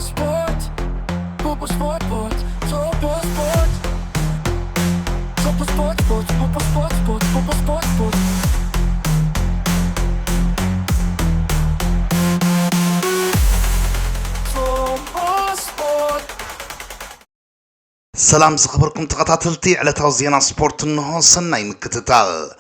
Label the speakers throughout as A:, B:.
A: Sport, Popo Sport, Topo Sport, Topo Sport, Popo Sport, Popo Sport.
B: سلام زخبركم تقاتلتي على توزينا سبورت انه سناي مكتتال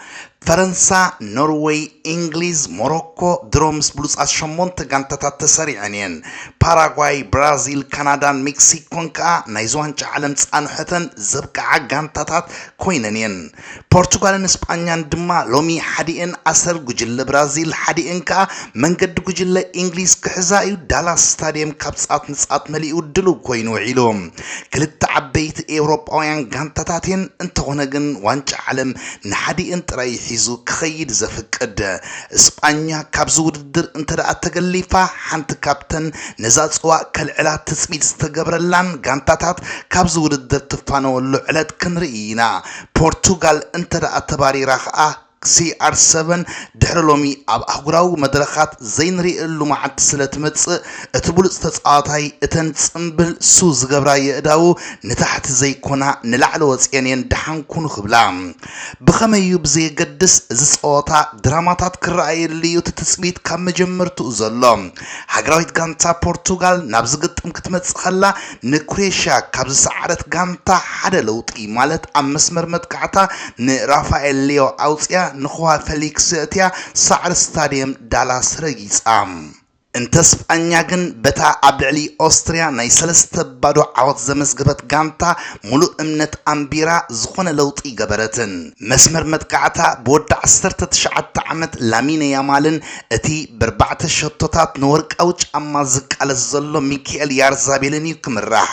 B: فرنسا نروي انجليز موروكو درومس بلوز اشمونت غانتاتات تسريعنين باراغواي برازيل كندا مكسيكو كا نايزوان عالم صانحتن زبقع غانتاتات كويننين بورتغال اسبانيان دما لومي حديئن اسر گجل برازيل حديئن كا منقد گجل انجليز كحزايو دالاس ستاديوم كابصات نصات مليو دلو كوينو عيلوم كلت عبيت اوروباويان غانتاتاتين انتغونغن وانچ عالم نحديئن تراي حيزو كخيد زفقد اسبانيا كابزو ودر انتدا اتغليفا حنت كابتن نزات صوا كالعلات تسميد استغبرلان غانتاتات كابزو ودر تفانو لعلات كنرينا بورتغال انتدا اتباري راخا CR7 دحرلومي اب اغراو مدرخات زينري اللو معد سلت مص اتبول استصاطاي اتن صمبل سوز غبراي اداو نتحت زي كونا نلعل وصينين دحان كون خبلا بخميو بزي قدس زصوتا دراماتات كراي ليو تتسبيت كم جمرتو زلو هاغراويت غانتا بورتغال نابزغطم كتمص خلا نكريشا كابز سعرت غانتا حدا لوطي مالت امسمر متقعتا نرافائيل ليو اوصيا نخوا فليكس تيا سعر ستاديوم دالاس رجيصام انتسب انياغن بتا ابدعلي اوستريا ناي سلسته بادو عوض زمزغبت غانتا ملو امنت امبيرا زخونه لوطي غبرتن مسمر متقعتا بود 19 عمت لامين يامالن اتي بربعت شطوتات نورق او ጫማ ዝቃለ ዘሎ ሚካኤል ያርዛቤልን ይክምራህ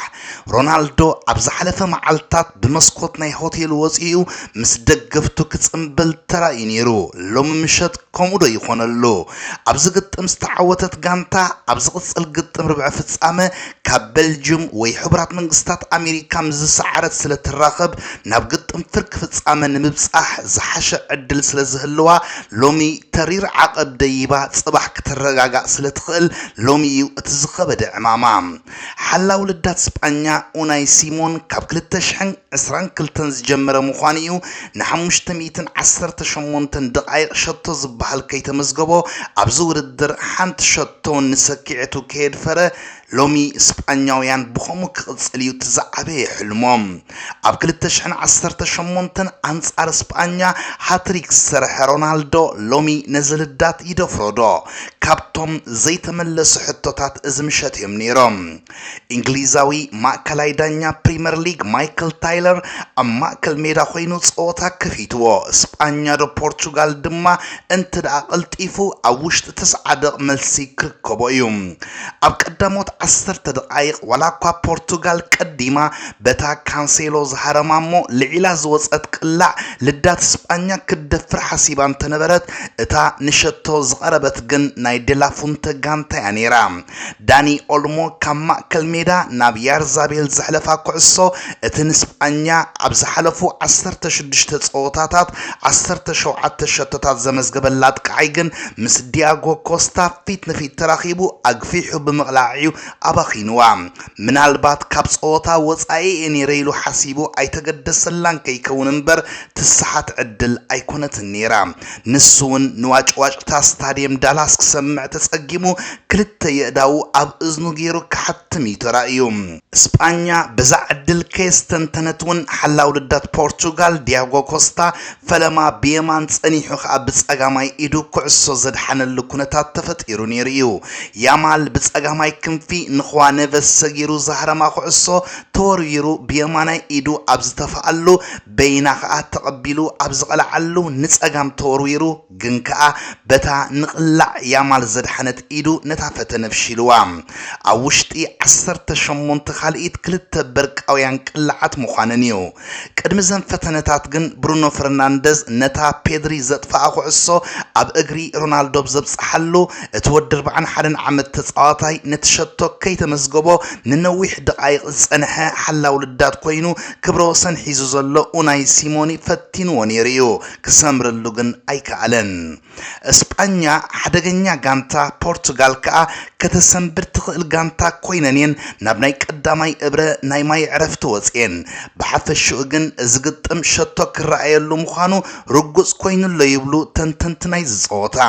B: ሮናልዶ አብዛ ሐለፈ ማዓልታት በመስኮት ናይ ሆቴል ወጽዩ ምስ ደገፍቱ ክጽምብል ተራይኒሩ ሎም ምሸት ኮሙዶ ይኾነሉ አብዚ ግጥም ዝተዓወተት ጋንታ አብዚ ቅጽል ግጥም ርብዕ ፍጻመ ካብ ቤልጅየም ወይ ሕብራት መንግስታት አሜሪካ ምዝሰዓረት ስለተራኸብ ናብ ግጥም ፍርክ ፍጻመ ንምብጻሕ ዝሓሸ ዕድል ስለዝህልዋ ሎሚ ተሪር ዓቀብ ደይባ ጽባሕ ከተረጋጋ ስለትኽእል ሎሚዩ እትዝኸበደ ዕማማ ሓላው ልዳት ስጳኛ ኡናይ ሲሞን ካብ 2022 ዝጀመረ ምዃንዩ ን518 ደቂቕ ሸቶ ዝበሃል ከይተመዝገቦ ኣብዚ ውድድር ሓንቲ ሸቶ ንሰኪዕቱ ከይድፈረ ሎሚ ስጳኛውያን ብኸሙ ክቕጽልዩ ትዛዓበ ሕልሞም ኣብ 2018 አንጻር ስጳኛ ሃትሪክ ሰርሐ ሮናልዶ ሎሚ ነዝልዳት ይደፍሮዶ ካብቶም ዘይተመለሱ ሕቶታት እዝምሸት እዮም ነይሮም እንግሊዛዊ ማእከላይ ዳኛ ፕሪሚየር ሊግ ማይክል ታይለር ኣብ ማእከል ሜዳ ኮይኑ ጸወታ ከፊትዎ ስጳኛ ዶ ፖርቱጋል ድማ እንትዳ ቀልጢፉ ኣብ ውሽጢ 9 መልሲ ክርከቦ እዩ ኣብ ቀዳሞት 10 دقائق ولا كوا بورتغال قديما بتا كانسيلو زهرمامو لعيلا زوصت قلا لدات اسبانيا كدفر حسيبان تنبرت اتا نشتو زقربت جن ناي دلافونت غانتا يانيرا داني اولمو كما كلميدا نابيار زابيل زحلفا كعسو اتن اسبانيا ابز حلفو 16 تصوتاتات 17 شتتات زمزغبلات قايغن مس دياغو كوستا فيت نفيت تراخيبو اغفيحو بمقلاعيو أباخينوا من البات كابصوتا وصاي اني ريلو حسيبو اي تقدسلان كيكوننبر تسحات عدل ايكونت النيرا نسون نواج تا ستاديوم دالاس كسمع تسقيمو كلت يداو اب ازنو غيرو كحتمي ترايوم اسبانيا بزا عدل كيستن تنتون حلاو لدات بورتغال دياغو كوستا فلما بيمان صنيحو اب صغاماي ايدو كعسو زدحن لكونتات تفطيرو نيريو يامال بصغاماي كنفي نخوانه بسغيرو زهرما خصو توريرو بيماناي ايدو ابز تفعلو بيناخ اتقبلو ابز قلعلو نصغام توريرو غنكا بتا نقلع يامال زدحنت ايدو نتافته نفشيلوا اوشتي 18 خاليت كلت برقاويان قلعت مخاننيو قدم زن فتنتات غن برونو فرنانديز نتا بيدري زطفا خصو اب اغري رونالدو بزبصحلو اتودر بعن حدن عمد تصاطاي نتشتو كيتمزغبو ننويح دقائق صنحه حلاو لدات كوينو كبرو سن حيزو زلو ዘሎ ኡናይ ሲሞኒ ፈቲንዎ ነይሩ ክሰምርሉ ግን ኣይከኣለን እስጳኛ ሓደገኛ ጋንታ ፖርቱጋል ከዓ ከተሰንብር ትኽእል ጋንታ ኮይነን ናብ ናይ ቀዳማይ እብረ ናይ ማይ ዕረፍቲ ወፅየን ብሓፈሽኡ ግን ዝግጥም ሸቶ ክረኣየሉ ምዃኑ ርጉጽ ኮይኑሎ ይብሉ ተንተንትናይ ዝፀወታ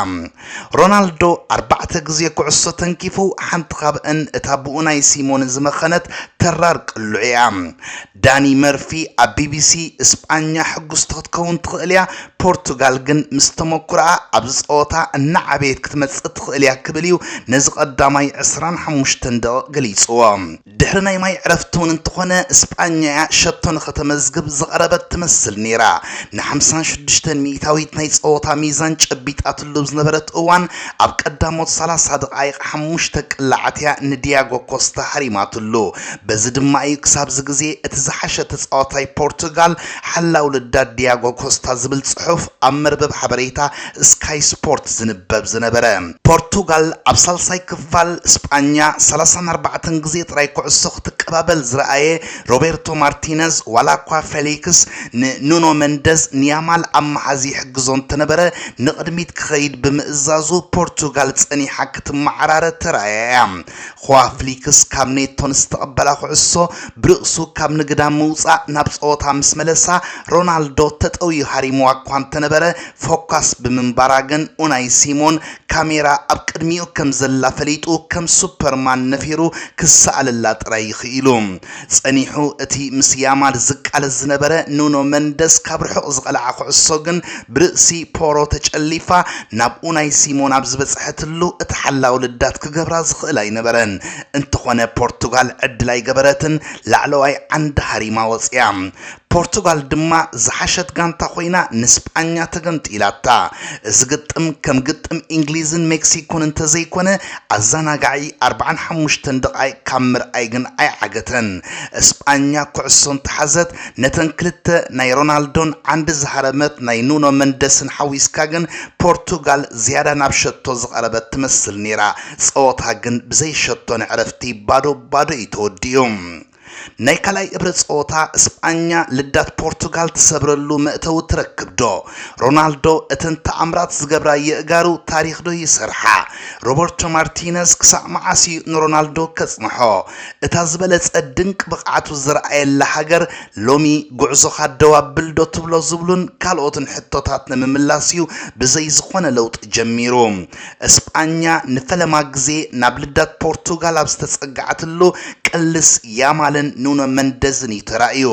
B: ሮናልዶ 4 ግዜ ኩዕሶ ተንኪፉ ሓንቲ ካብአን እታ ብኡናይ ሲሞን ዝመኸነት ተራር ቅልዑያ ዳኒ መርፊ ኣብ ቢቢሲ እስጳኛ ሕጉስ ክትከውን ትኽእል እያ ፖርቱጋል ግን ምስተመኩራ ኣብ ዝፀወታ እናዓበየት ክትመጽእ ትኽእል እያ ክብል እዩ ነዚ ቀዳማይ 25 ደቂቕ ገሊጽዎ ድሕሪ ናይ ማይ ዕረፍቱን እንትኾነ እስጳኛ ሸቶ ንኽተመዝግብ ዝቐረበት ትመስል ነይራ ን56 ሚእታዊት ናይ ፀወታ ሚዛን ጨቢጣትሉ ዝነበረት እዋን ኣብ ቀዳሞት 30 ደቂቕ 5 ቅላዓትያ ንዲያጎ ኮስታ ሃሪማትሉ በዚ ድማ እዩ ክሳብ ዝግዜ እቲ ዝሓሸ ተፃዋታይ ፖርቱጋል ሓላው ልዳድ ዲያጎ ኮስታ ዝብል ጽሑፍ ኣብ መርበብ ሓበሬታ ስካይ ስፖርት ዝንበብ ዝነበረ ፖርቱጋል ኣብ ሳልሳይ ክፋል እስጳኛ 34 ግዜ ጥራይ ኩዕሶ ክትቀባበል ዝረኣየ ሮቤርቶ ማርቲነዝ ዋላኳ ፌሊክስ ኑኖ መንደዝ ኒያማል ኣማሓዚ ሕግዞን ተነበረ ንቅድሚት ክኸይድ ብምእዛዙ ፖርቱጋል ጸኒሓ ክትመዓራረ ተራእያ ኹዋ ፍሊክስ ካብ ኔቶን ዝተቐበላ ኩዕሶ ብርእሱ ካብ ንግዳም ምውፃእ ናብ ፀወታ ምስ መለሳ ሮናልዶ ተጠውዩ ሃሪምዋ እኳ እንተነበረ ፎካስ ብምንባራ ግን ኡናይ ሲሞን ካሜራ ኣብ ቅድሚኡ ከም ዘላ ፈሊጡ ከም ሱፐርማን ነፊሩ ክሰኣለላ ጥራይ ይኽኢሉ ጸኒሑ እቲ ምስ ያማል ዝቃለስ ዝነበረ ኑኖ መንደስ ካብ ርሑቕ ዝቐልዓ ኩዕሶ ግን ብርእሲ ፖሮ ተጨሊፋ ናብ ኡናይ ሲሞን ኣብ ዝበፅሐትሉ እቲ ሓላው ልዳት ክገብራ ዝኽእል ኣይነበረን እንተኾነ ፖርቱጋል ዕድላይ ገበረትን ላዕለዋይ ዓንዲ ሃሪማ ወፅያ ፖርቱጋል ድማ ዝሓሸት ጋንታ ኮይና ንስጳኛ ተገንጢላታ እዚ ግጥም ከም ግጥም እንግሊዝን ሜክሲኮን እንተዘይኮነ ኣዘናጋዒ 45 ደቂቕ ካብ ምርኣይ ግን ኣይዓገተን እስጳኛ ኩዕሶን ተሓዘት ነተን ክልተ ናይ ሮናልዶን ዓንዲ ዝሃረመት ናይ ኑኖ መንደስን ሓዊስካ ግን ፖርቱጋል ዝያዳ ናብ ሸቶ ዝቐረበት ትመስል ነይራ ፀወታ ግን ብዘይ ሸቶ ንዕረፍቲ ባዶ ባዶ ይተወዲዩ ናይ ካልኣይ እብረ ፀወታ እስጳኛ ልዳት ፖርቱጋል ትሰብረሉ መእተው ትረክብዶ ሮናልዶ እተን ተኣምራት ዝገብራ የእጋሩ ታሪክ ዶ ይሰርሓ ሮቤርቶ ማርቲነዝ ክሳዕ መዓሲ ንሮናልዶ ከጽንሖ እታ ዝበለጸ ድንቅ ብቕዓቱ ዝረኣየላ ሃገር ሎሚ ጉዕዞኻ ደዋብል ዶ ትብሎ ዝብሉን ካልኦትን ሕቶታት ንምምላስዩ ብዘይ ዝኾነ ለውጥ ጀሚሩ እስጳኛ ንፈለማ ግዜ ናብ ልዳት ፖርቱጋል ኣብ ዝተጸጋዓትሉ ቅልስ ያማልን ኑኖ መንደዝን ይተራእዩ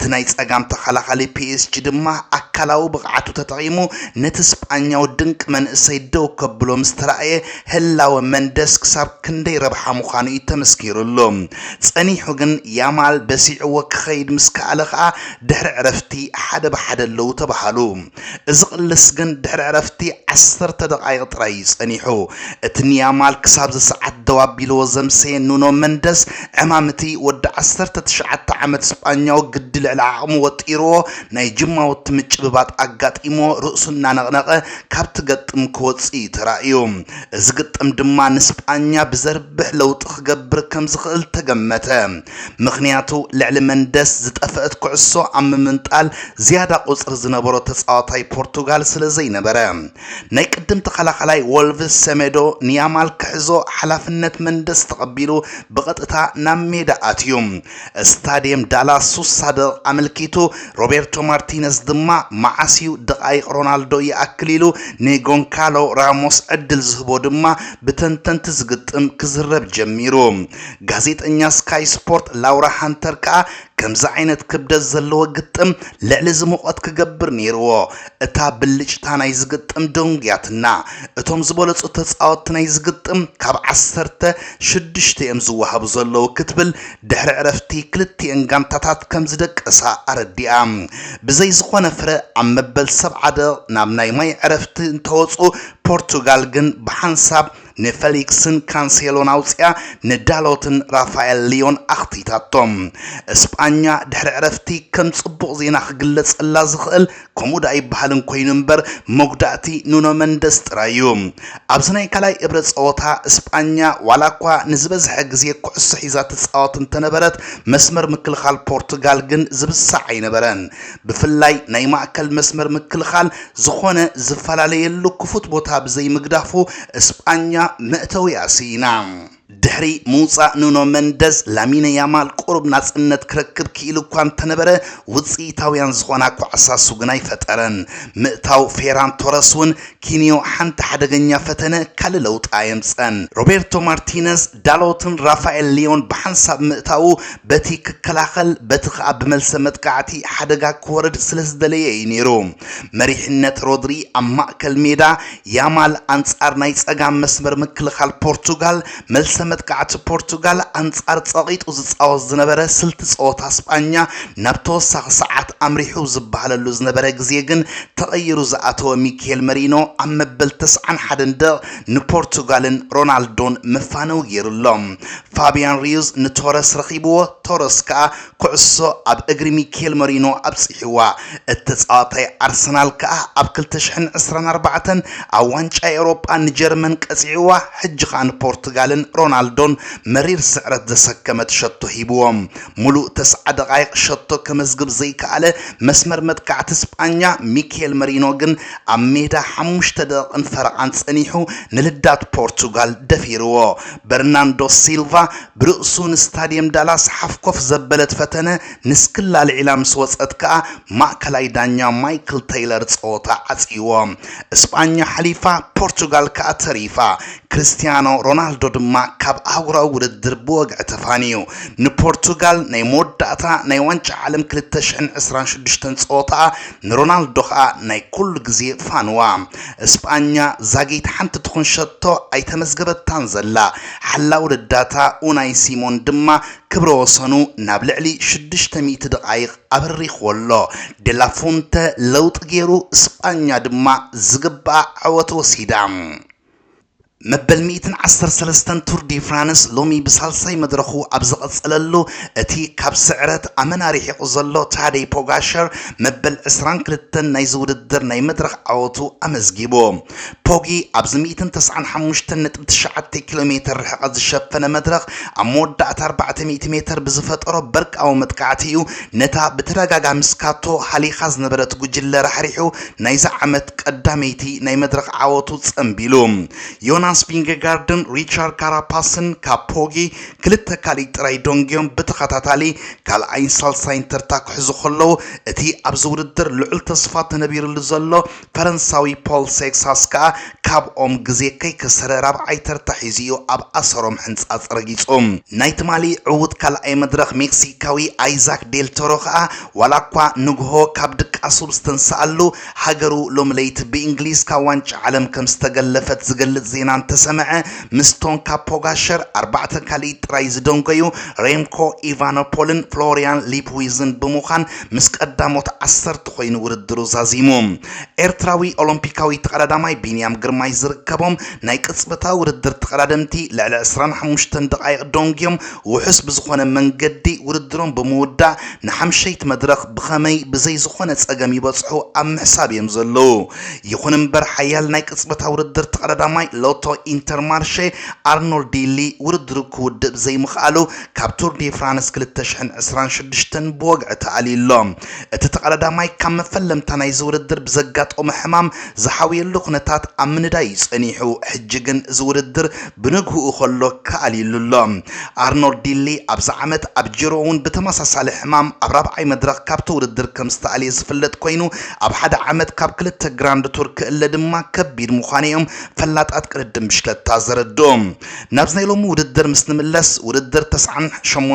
B: ትናይ ጸጋም ተኸላኸሊ ፒኤስጂ ድማ ኣካላው ብቕዓቱ ተጠቂሙ ነቲ እስጳኛው ድንቅ መንእሰይ ደው ከብሎ ምስተራእየ ህላወ መንደስ ክሳብ ክንደይ ረብሓ ምዃኑ ይተመስኪሩሉ ጸኒሑ ግን ያማል በሲዕዎ ክኸይድ ምስ ከኣለ ከዓ ድሕሪ ዕረፍቲ ሓደ ብሓደ ኣለው ተባሃሉ እዚ ቅልስ ግን ድሕሪ ዕረፍቲ 10 ደቂቕ ጥራይ ጸኒሑ እቲ ያማል ክሳብ ዝሰዓት ደው ኣቢልዎ ዘምሰየ ኑኖ መንደስ ዕማምቲ ወዲ 19 ዓመት እስጳኛው ግድል ልዕላዕሙ ወጢርዎ ናይ ጅማውት ምጭብባት ኣጋጢሞ ርእሱና ነቕነቐ ካብ ትገጥም ክወፅእ ተራእዩ እዚ ግጥም ድማ ንስጳኛ ብዘርብሕ ለውጥ ክገብር ከም ዝኽእል ተገመተ ምኽንያቱ ልዕሊ መንደስ ዝጠፍአት ኩዕሶ ኣብ ምምንጣል ዝያዳ ቁፅሪ ዝነበሮ ተፃዋታይ ፖርቱጋል ስለ ዘይነበረ ናይ ቅድም ተኸላኸላይ ወልቭስ ሰሜዶ ኒያማል ክሕዞ ሓላፍነት መንደስ ተቐቢሉ ብቐጥታ ናብ ሜዳ ኣትዩ ስታዲየም ዳላስ ሱሳደ አመልኪቱ ሮቤርቶ ማርቲነዝ ድማ ማዓሲው ደቃይቅ ሮናልዶ ያክሊሉ ንጎንካሎ ራሞስ ዕድል ዝህቦ ድማ በተንተንት ዝግጥም ክዝረብ ጀሚሩ ጋዜጠኛ ስካይ ስፖርት ላውራ ሃንተር ካ ከምዛ ዓይነት ክብደት ዘለዎ ግጥም ልዕሊ ዝሙቐት ክገብር ነይርዎ እታ ብልጭታ ናይ ዝግጥም ደንግያትና እቶም ዝበለጹ ተጻወት ናይ ዝግጥም ካብ 16 እዮም ዝወሃቡ ዘለዉ ክትብል ድሕሪ ዕረፍቲ ክልቲአን ጋንታታት ከም ዝደቀሳ ኣረዲኣ ብዘይ ዝኾነ ፍረ ኣብ መበል 7 ናብ ናይ ማይ ዕረፍቲ እንተወጹ ፖርቱጋል ግን ብሓንሳብ ንፌሊክስን ካንሴሎን አውጽያ ንዳሎትን ራፋኤል ሊዮን አኽቲታቶም እስጳኛ ድሕሪ ዕረፍቲ ከም ጽቡቕ ዜና ክግለጽላ ዝኽእል ኮሙዳ ይበሃልን ኮይኑ እምበር መጉዳእቲ ኑኖ መንደስ ጥራዩ ኣብዚ ናይ ካልኣይ እብረ ጸወታ እስጳኛ ዋላኳ ንዝበዝሐ ግዜ ኩዕሶ ሒዛ ትጻወት እንተነበረት መስመር ምክልኻል ፖርቱጋል ግን ዝብሳዕ ኣይነበረን ብፍላይ ናይ ማእከል መስመር ምክልኻል ዝኾነ ዝፈላለየሉ ክፉት ቦታ ብዘይ ምግዳፉ እስጳኛ መእተዊ ኣሲና ድሕሪ ሙፃ ኑኖ መንደዝ ላሚነ ያማል ቁርብ ናጽነት ክረክብ ክኢሉ እኳ እንተነበረ ውፅኢታውያን ዝኾና ኳዕሳሱ ግን ኣይፈጠረን ምእታው ፌራን ቶረስ እውን ኪኒዮ ሓንቲ ሓደገኛ ፈተነ ካልእ ለውጢ ኣየምፀን ሮቤርቶ ማርቲነዝ ዳሎትን ራፋኤል ሊዮን ብሓንሳብ ምእታው በቲ ክከላኸል በቲ ከዓ ብመልሰ መጥቃዕቲ ሓደጋ ክወርድ ስለዝደለየ እዩ ነይሩ መሪሕነት ሮድሪ ኣብ ማእከል ሜዳ ያማል ኣንጻር ናይ ጸጋም መስመር ምክልኻል ፖርቱጋል መልሰ መጥቃዕቲ ፖርቱጋል አንጻር ጸቂጡ ዝጻወት ዝነበረ ስልት ጸወታ እስጳኛ ናብ ተወሳኺ ሰዓት ኣምሪሑ ዝበሃለሉ ዝነበረ ግዜ ግን ተቐይሩ ዝኣተወ ሚካኤል መሪኖ ኣብ መበል 91 ደቂቕ ንፖርቱጋልን ሮናልዶን መፋነው ገይሩሎም ፋቢያን ሪዩዝ ንቶረስ ረኺብዎ ቶረስ ከዓ ኩዕሶ ኣብ እግሪ ሚካኤል መሪኖ ኣብጽሒዋ እተጻዋታይ ኣርሰናል ከዓ ኣብ 2024 ኣብ ዋንጫ ኤውሮጳ ንጀርመን ቀጽዒዋ ሕጂ ከዓ ንፖርቱጋልን ሮናልዶን መሪር ስዕረት ዘሰከመት ሸቶ ሂብዎም ሙሉእ 9 ደቂቕ ሸቶ ከመዝግብ ዘይከኣለ መስመር መጥቃዕቲ እስጳኛ ሚካኤል መሪኖ ግን ኣብ ሜዳ 5 ደቂቕን ፈረቓን ጸኒሑ ንልዳት ፖርቱጋል ደፊርዎ በርናንዶ ሲልቫ ብርእሱ ንስታዲየም ዳላስ ሓፍኮፍ ዘበለት ፈተነ ንስክላል ዒላ ምስ ወፀት ከዓ ማእከላይ ዳኛ ማይክል ቴይለር ጸወታ ዓጽይዎ እስጳኛ ሓሊፋ ፖርቱጋል ከዓ ተሪፋ ክርስቲያኖ ሮናልዶ ድማ ካብ ኣህጉራዊ ውድድር ብወግዕ ተፋንዩ ንፖርቱጋል ናይ መወዳእታ ናይ ዋንጫ ዓለም 2026 ጸወታ ንሮናልዶ ከዓ ናይ ኩሉ ግዜ ፋንዋ እስጳኛ ዛጊት ሓንቲ ትኹን ሸቶ ኣይተመዝገበታን ዘላ ሓላው ረዳታ ኡናይ ሲሞን ድማ ክብረ ወሰኑ ናብ ልዕሊ 600 ደቂቕ ኣብሪኽወሎ ደላፎንተ ለውጥ ገይሩ እስጳኛ ድማ ዝግባእ ዓወት ወሲዳ مبل 113 تور دي فرانس لومي بسالساي مدرخو أبزغصللو اتي كاب سعرت أمنا ريحيقو زلو تادي بوغاشر مبل 22 نايزود الدر ناي مدرخ عوتو أمزجيبو بوغي أبز 195 كيلومتر رحقات الشفن مدرخ أمود دعت 400 متر بزفت أرو برك أو مدقعتيو نتا بتراغاقا مسكاتو حالي خاز نبرت قجل رحريحو نايزا عمت قداميتي ناي مدرخ عوتو تسنبيلو يوناس بينغاردن ريتشارد كاراباسن كابوغي كلتا كالي تراي دونغيوم بتخاتاتالي كالعين سالساين ترتاك حزو خلو اتي أبزور الدر لعل تصفات نبير اللزلو فرنساوي بول سيكساسكا كاب أم غزيكي كسر رابعي ترتحيزيو أب أسرم حنس أسرقيسهم نايت مالي عود كالعي مدرخ مكسيكاوي ايزاك ديل توروخا ولاكوا نغهو كاب دك أسوبستن سألو هاجرو لومليت بإنجليز كوانش عالم كمستقلفت زقلت زينان تسمع مستون كابوغاشر 4 كالي ترايز دونكيو ريمكو إيفانوبولن فلوريان ليبويزن بموخان مسقداموت 10 تخوين وردرو زازيموم إرتراوي أولمبيكاوي تقراداماي بينيام جرماي زركبهم ناي قصبتا وردر تقرادمتي لعلى 25 دقايق دونكيوم وحسب زخونة منقدي وردرون بمودة نحمشيت مدرخ بخمي بزي زخونة أقامي بصحو أم حسابي مزلو يخون مبر حيال ناي قصبتا وردر تقراداماي لوتو انترمارشي أرنولد ديلي وردرو كود بزي مخالو كابتور دي فرانس كلتشحن 26 بوغ تعالي اللوم اتتقراداماي كم فلم تنايز وردر بزقات حمام زحاوي اللقنتات أمن دايس أنيحو حجيجن زوردر بنقهو أخلو كالي اللوم أرنولد ديلي أبزعمت أبجيرون بتماساس على حمام أبرابعي مدرق كابتو وردر كمستعلي زفلت كوينو أبحد عمد كاب كلتا جراند تورك إلا دما كبير مخانيهم فلات أتقرد مشكلة تازر الدوم نابزنا يلوم وردر مسنملس وردر 9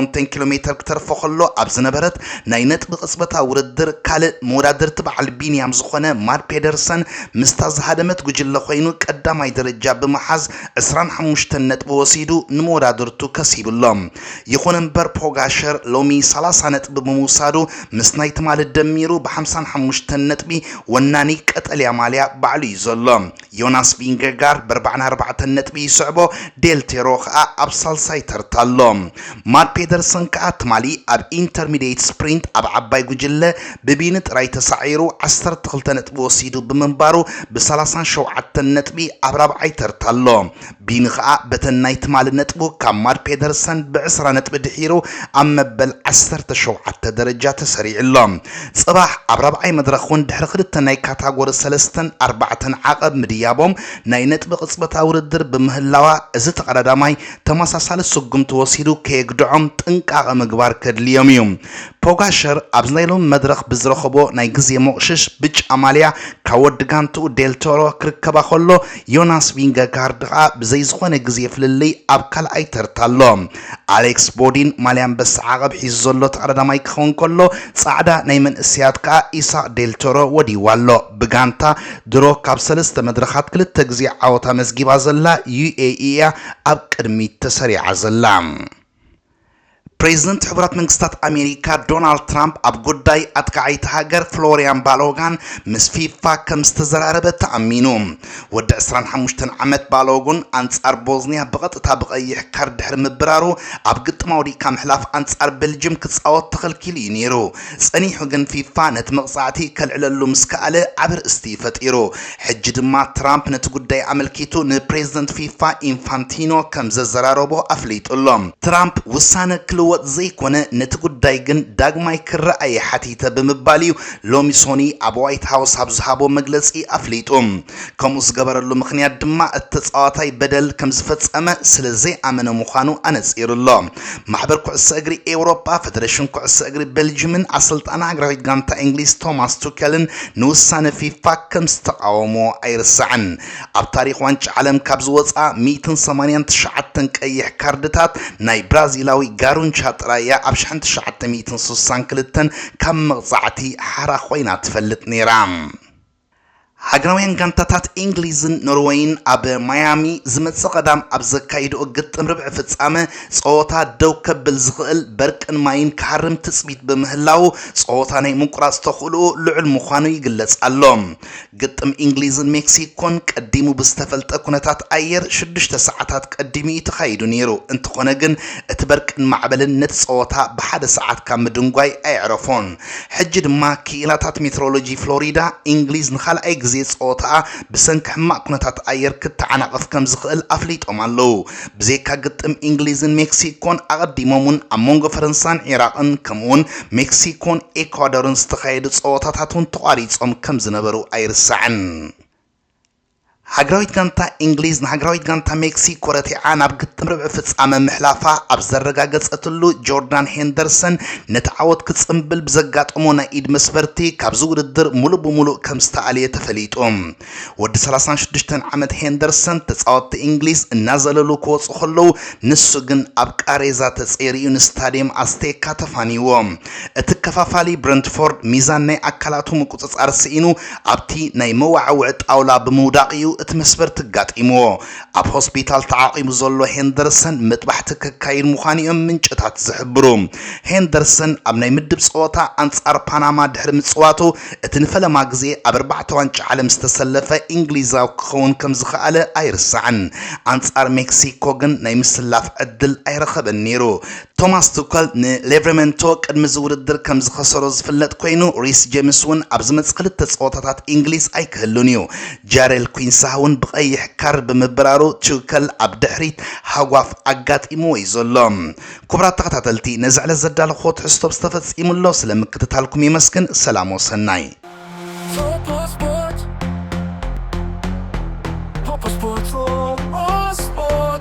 B: كيلومتر كتر فوخلو أبزنا برد ناينت بقصبتا وردر كالي مرادر تبع البينيام زخونة مار بيدرسن مستاز هادمت جل خوينو قدام اي درجه بمحاز 25 نطب وسيدو نمورادرتو كسيب اللهم يخون بر بوغاشر لومي 30 نطب بموسادو مسنايت مال الدميرو ب 55 نطبي وناني قتل يا ماليا بعلي زلم ዮናስ ቪንጌጋር ብ44 ነጥቢ ይስዕቦ ዴልቴሮ ከዓ ኣብ ሳልሳይ ተርታሎ ማት ፔደርሰን ከዓ ትማሊ ኣብ ኢንተርሚዲየት ስፕሪንት ኣብ ዓባይ ጉጅለ ብቢን ጥራይ ተሳዒሩ 12 ነጥቢ ወሲዱ ብምንባሩ ብ37 ነጥቢ ኣብ ራብዓይ ተርታሎ ቢን ከዓ በተናይ ትማሊ ነጥቡ ካብ ማት ፔደርሰን ብ20 ነጥቢ ድሒሩ ኣብ መበል 17 ደረጃ ተሰሪዕሎ ጽባሕ ኣብ ራብዓይ መድረኹን ድሕሪ ክልተ ናይ ካታጎሪ 3-4 ዓቐብ ምድያቦም ናይ ነጥቢ ቅጽበታ ውድድር ብምህላዋ እዚ ተቀዳዳማይ ተመሳሳሊ ስጉምቲ ወሲዱ ከየግድዖም ጥንቃቐ ምግባር ከድልዮም እዩ ፖጋሸር ኣብ ናይሎም መድረኽ ብዝረኸቦ ናይ ግዜ ሞቕሽሽ ብጫ ማልያ ካብ ወዲ ጋንትኡ ዴልቶሮ ክርከባ ከሎ ዮናስ ቪንጌጋር ድኻ ብዘይ ዝኾነ ግዜ ፍልልይ ኣብ ካልኣይ ተርታሎ ኣሌክስ ቦዲን ማልያ አንበሳ ዓቐብ ሒዙ ዘሎ ተቀዳዳማይ ክኸውን ከሎ ጻዕዳ ናይ መንእስያት ከዓ ኢሳቅ ዴልቶሮ ወዲዋሎ ብጋንታ ድሮ ካብ 3 መድረኻት ክልተ ግዜ ዓወታ መዝጊባ ዘላ UAE ኣብ ቅድሚት ተሰሪዓ ዘላ ፕሬዝደንት ሕቡራት መንግስታት አሜሪካ ዶናልድ ትራምፕ ኣብ ጉዳይ ኣትካዓይቲ ሃገር ፍሎሪያን ባሎጋን ምስ ፊፋ ከም ዝተዘራረበ ተኣሚኑ ወዲ 25 ዓመት ባሎጉን አንጻር ቦዝኒያ በቀጥታ ብቀይሕ ካርድ ድሕሪ ምብራሩ ኣብ ግጥማው ዲካ ምሕላፍ አንጻር ቤልጅየም ክጻወት ተኸልኪሉ እዩ ነይሩ ጸኒሑ ግን ፊፋ ነቲ መቕጻዕቲ ከልዕለሉ ምስ ከኣለ ኣብ ርእስቲ ፈጢሩ ሕጂ ድማ ትራምፕ ነቲ ጉዳይ ኣመልኪቱ ንፕሬዝደንት ፊፋ ኢንፋንቲኖ ከም ዘዘራረቦ ኣፍሊጡሎም ትራምፕ ውሳነ ክልወጥ ዘይኮነ ነቲ ጉዳይ ግን ዳግማይ ክረኣይ ሓቲተ ብምባልዩ ሎሚ ሶኒ ኣብ ዋይት ሃውስ ኣብ ዝሃቦ መግለጺ ኣፍሊጡ ከምኡ ዝገበረሉ ምኽንያት ድማ እተጻዋታይ በደል ከም ዝፈጸመ ስለዘይ ኣመነ ምዃኑ ኣነጺሩሎ ማሕበር ኩዕሶ እግሪ ኤውሮፓ ፌደሬሽን ኩዕሶ እግሪ ቤልጅየምን ኣሰልጣኒ ሃገራዊት ጋንታ እንግሊዝ ቶማስ ቱከልን ንውሳነ ፊፋ ከም ዝተቃወሞ ኣይርስዕን ኣብ ታሪኽ ዋንጫ ዓለም ካብ ዝወፃ 189 ቀይሕ ካርድታት ናይ ብራዚላዊ ጋሩንቻ ጥራያ ኣብ 1962 ካብ መቕጻዕቲ ሓራ ኮይና ትፈልጥ ነይራ ሃገራውያን ጋንታታት እንግሊዝን ኖርዌይን ኣብ ማያሚ ዝመጽ ቀዳም ኣብ ዘካይድኦ ግጥም ርብዕ ፍጻመ ጸወታ ደው ከብል ዝኽእል በርቅን ማይን ካርም ትጽቢት በምህላው ጸወታ ናይ ምቁራጽ ተኽእሎ ልዑል ምዃኑ ይግለጽ ኣሎ ግጥም እንግሊዝን ሜክሲኮን ቀዲሙ ብዝተፈልጠ ኩነታት ኣየር 6 ሰዓታት ቀዲሙ ተኻይዱ ነይሩ እንትኾነ ግን እቲ በርቅን ማዕበልን ነቲ ጸወታ ብሓደ ሰዓት ካብ ምድንጓይ ኣይዕረፎን ሕጂ ድማ ክኢላታት ሜትሮሎጂ ፍሎሪዳ እንግሊዝ ንኻልኣይ ግዜ ጸወታ ብሰንኪ ሕማቅ ኩነታት ኣየር ክትዓናቀፍ ከም ዝኽእል ኣፍሊጦም ኣለዉ ብዘይካ ግጥም እንግሊዝን ሜክሲኮን ኣቀዲሞምን ኣብ ሞንጎ ፈረንሳን ኢራቅን ከምኡውን ሜክሲኮን ኤኳዶርን ዝተኻየዱ ጸወታታትን ተቋሪጾም ከም ዝነበሩ ኣይርስዕን ሃገራዊት ጋንታ እንግሊዝ ንሃገራዊት ጋንታ ሜክሲኮ ረቲዓ ናብ ግጥም ርብዕ ፍጻመ ምሕላፋ ኣብ ዘረጋገጸትሉ ጆርዳን ሄንደርሰን ነቲ ዓወት ክጽምብል ብዘጋጠሞ ናይ ኢድ መስፈርቲ ካብ ዝውድድር ሙሉእ ብሙሉእ ከም ዝተኣልየ ተፈሊጡ ወዲ 36 ዓመት ሄንደርሰን ተጻወቲ እንግሊዝ እናዘለሉ ክወፁ ከለዉ ንሱ ግን ኣብ ቃሬዛ ተጸሪዩ ንስታድየም ኣስቴካ ተፋኒዎ እቲ ከፋፋሊ ብረንትፎርድ ሚዛን ናይ ኣካላቱ ምቁጽጻር ስኢኑ ኣብቲ ናይ መዋዕውዕ ጣውላ ብምውዳቕዩ እቲ መስበር ትጋጢምዎ ኣብ ሆስፒታል ተዓቂሙ ዘሎ ሄንደርሰን ምጥባሕቲ ከካይድ ምዃኑ ምንጭታት ዝሕብሩ ሄንደርሰን ኣብ ናይ ምድብ ጸወታ አንጻር ፓናማ ድሕሪ ምጽዋቱ እቲ ንፈለማ ግዜ ኣብ 4 ዋንጫ ዓለም ዝተሰለፈ እንግሊዛዊ ክኸውን ከም ዝኽኣለ ኣይርስዕን አንጻር ሜክሲኮ ግን ናይ ምስላፍ ዕድል ኣይረኸበን ነይሩ ቶማስ ቱከል ንሌቨርመንቶ ቅድሚ ዝውድድር ከም ዝኸሰሮ ዝፍለጥ ኮይኑ ሪስ ጄምስ ውን ኣብ ዝመጽእ ክልተ ጸወታታት እንግሊዝ ኣይክህሉን እዩ ጃሬል ኩንሳ ውን ብቀይሕ ካርድ ብምብራሩ ቱከል ኣብ ድሕሪት ሃጓፍ ኣጋጢምዎ እዩ ዘሎ ክቡራት ተኸታተልቲ ነዚ ዕለት ዘዳለኽዎ ትሕዝቶ ዝተፈጺሙሎ ስለምክትታልኩም ይመስግን ሰላም ወሰናይ